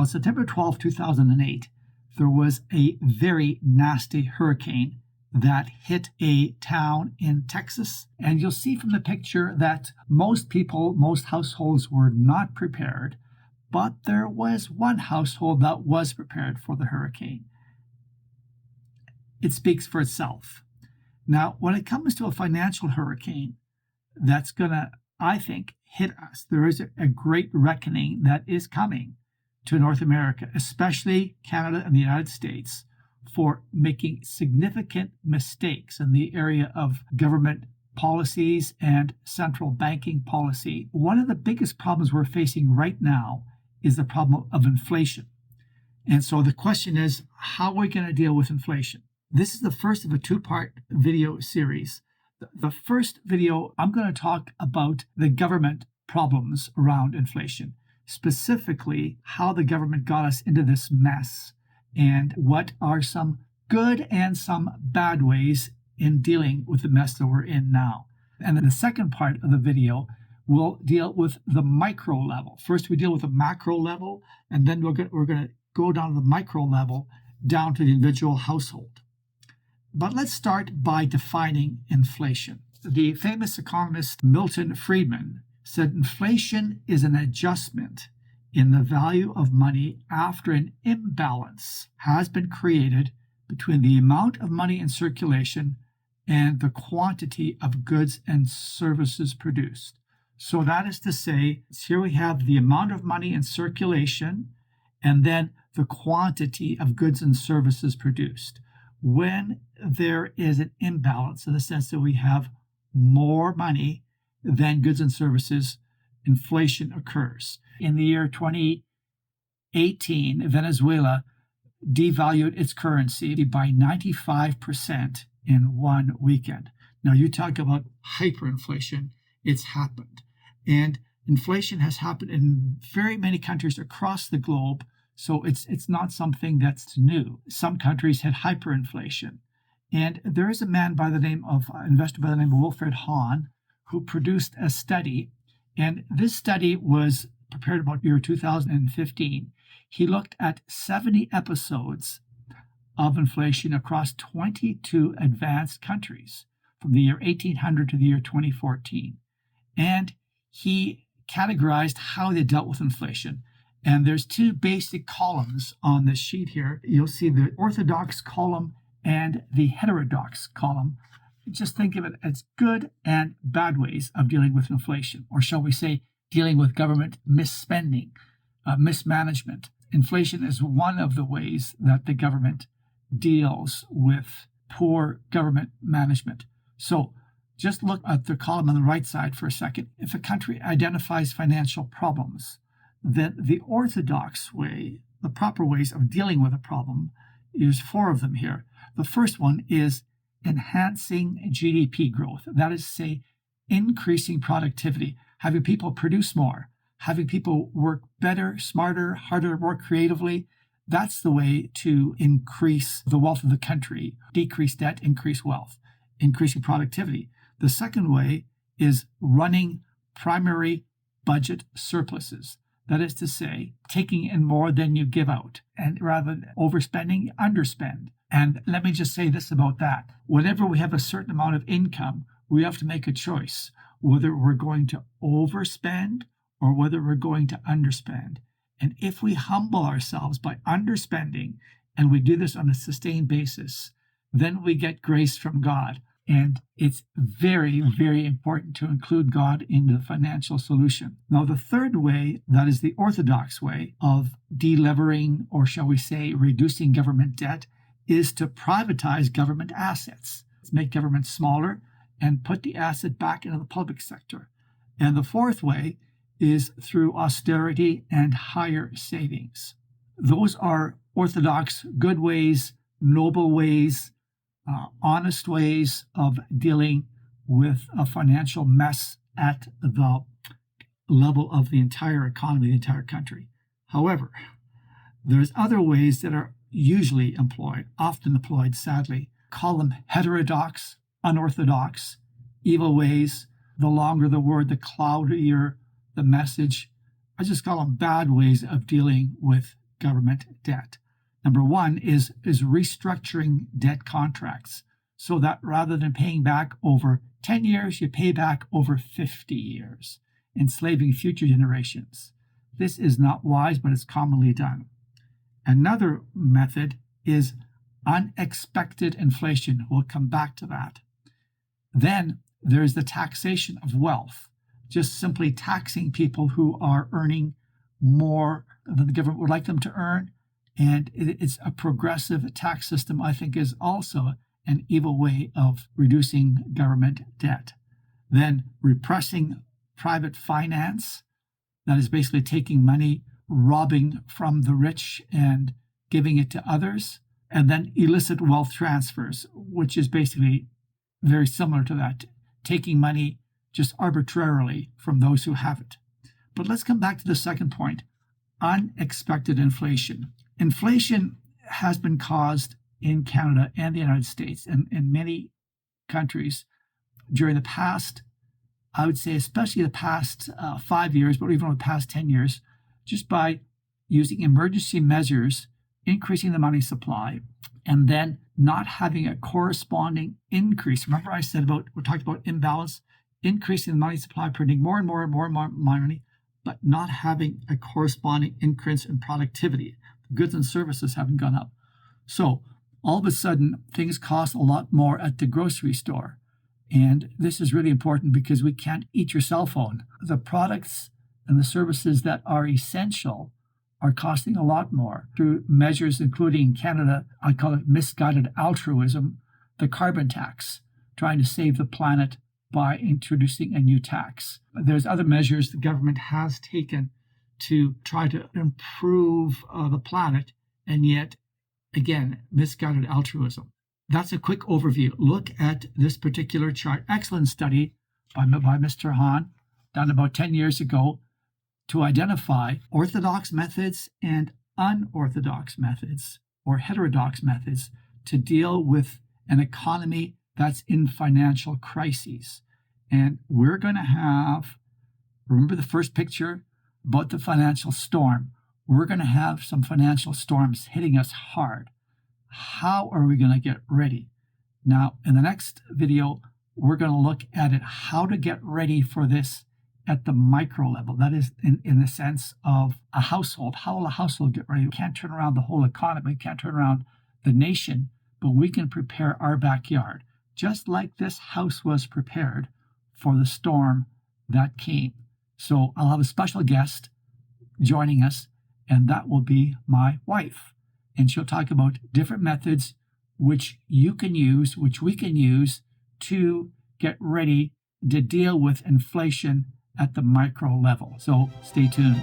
Now, September 12, 2008, there was a very nasty hurricane that hit a town in Texas. And you'll see from the picture that most households were not prepared, but there was one household that was prepared for the hurricane. It speaks for itself. Now, when it comes to a financial hurricane that's going to, I think, hit us, there is a great reckoning that is coming to North America, especially Canada and the United States, for making significant mistakes in the area of government policies and central banking policy. One of the biggest problems we're facing right now is the problem of inflation. And so the question is, how are we going to deal with inflation? This is the first of a two-part video series. The first video, I'm going to talk about the government problems around inflation, specifically how the government got us into this mess and what are some good and some bad ways in dealing with the mess that we're in now. And then the second part of the video will deal with the micro level. First, we deal with the macro level, and then we're going to go down to the micro level, down to the individual household. But let's start by defining inflation. The famous economist Milton Friedman said inflation is an adjustment in the value of money after an imbalance has been created between the amount of money in circulation and the quantity of goods and services produced. So that is to say, here we have the amount of money in circulation and then the quantity of goods and services produced. When there is an imbalance in the sense that we have more money than goods and services, inflation occurs. In the year 2018, Venezuela devalued its currency by 95% in one weekend. Now, you talk about hyperinflation, it's happened. And inflation has happened in very many countries across the globe, so it's not something that's new. Some countries had hyperinflation. And there is a man by the name of, investor by the name of Wilfred Hahn, who produced a study. And this study was prepared about year 2015. He looked at 70 episodes of inflation across 22 advanced countries from the year 1800 to the year 2014. And he categorized how they dealt with inflation. And there's two basic columns on this sheet here. You'll see the orthodox column and the heterodox column. Just think of it as good and bad ways of dealing with inflation, or shall we say, dealing with government misspending, mismanagement. Inflation is one of the ways that the government deals with poor government management. So just look at the column on the right side for a second. If a country identifies financial problems, then the orthodox way, the proper ways of dealing with a problem, is four of them here. The first one is enhancing GDP growth. That is to say, increasing productivity, having people produce more, having people work better, smarter, harder, more creatively. That's the way to increase the wealth of the country, decrease debt, increase wealth, increasing productivity. The second way is running primary budget surpluses. That is to say, taking in more than you give out, and rather than overspending, underspend. And let me just say this about that. Whenever we have a certain amount of income, we have to make a choice whether we're going to overspend or whether we're going to underspend. And if we humble ourselves by underspending, and we do this on a sustained basis, then we get grace from God. And it's very, very important to include God in the financial solution. Now, the third way, that is the orthodox way of delevering, or shall we say, reducing government debt, is to privatize government assets. Let's make government smaller and put the asset back into the public sector. And the fourth way is through austerity and higher savings. Those are orthodox, good ways, noble ways, honest ways of dealing with a financial mess at the level of the entire economy, the entire country. However, there's other ways that are usually employed, often employed, sadly. Call them heterodox, unorthodox, evil ways. The longer the word, the cloudier the message. I just call them bad ways of dealing with government debt. Number one is restructuring debt contracts so that rather than paying back over 10 years, you pay back over 50 years, enslaving future generations. This is not wise, but it's commonly done. Another method is unexpected inflation. We'll come back to that. Then there's the taxation of wealth, just simply taxing people who are earning more than the government would like them to earn. And it's a progressive tax system, I think, is also an evil way of reducing government debt. Then repressing private finance, that is basically taking money, robbing from the rich and giving it to others. And then illicit wealth transfers, which is basically very similar to that, taking money just arbitrarily from those who have it. But let's come back to the second point, unexpected inflation. Inflation has been caused in Canada and the United States and in many countries during the past, I would say especially the past 5 years, but even over the past 10 years, just by using emergency measures, increasing the money supply, and then not having a corresponding increase. Remember I said we talked about imbalance, increasing the money supply, printing more and more and more and more money, but not having a corresponding increase in productivity. Goods and services haven't gone up. So all of a sudden, things cost a lot more at the grocery store. And this is really important because we can't eat your cell phone. The products and the services that are essential are costing a lot more through measures including in Canada, I call it misguided altruism, the carbon tax, trying to save the planet by introducing a new tax. There's other measures the government has taken to try to improve the planet, and yet, again, misguided altruism. That's a quick overview. Look at this particular chart. Excellent study by Mr. Hahn, done about 10 years ago, to identify orthodox methods and unorthodox methods, or heterodox methods, to deal with an economy that's in financial crises. And we're going to have, remember the first picture about the financial storm? We're going to have some financial storms hitting us hard. How are we going to get ready? Now, in the next video, we're going to look at it, how to get ready for this at the micro level. That is in the sense of a household. How will a household get ready? We can't turn around the whole economy. We can't turn around the nation, but we can prepare our backyard, just like this house was prepared for the storm that came. So I'll have a special guest joining us, and that will be my wife. And she'll talk about different methods which you can use, which we can use to get ready to deal with inflation at the micro level. So stay tuned.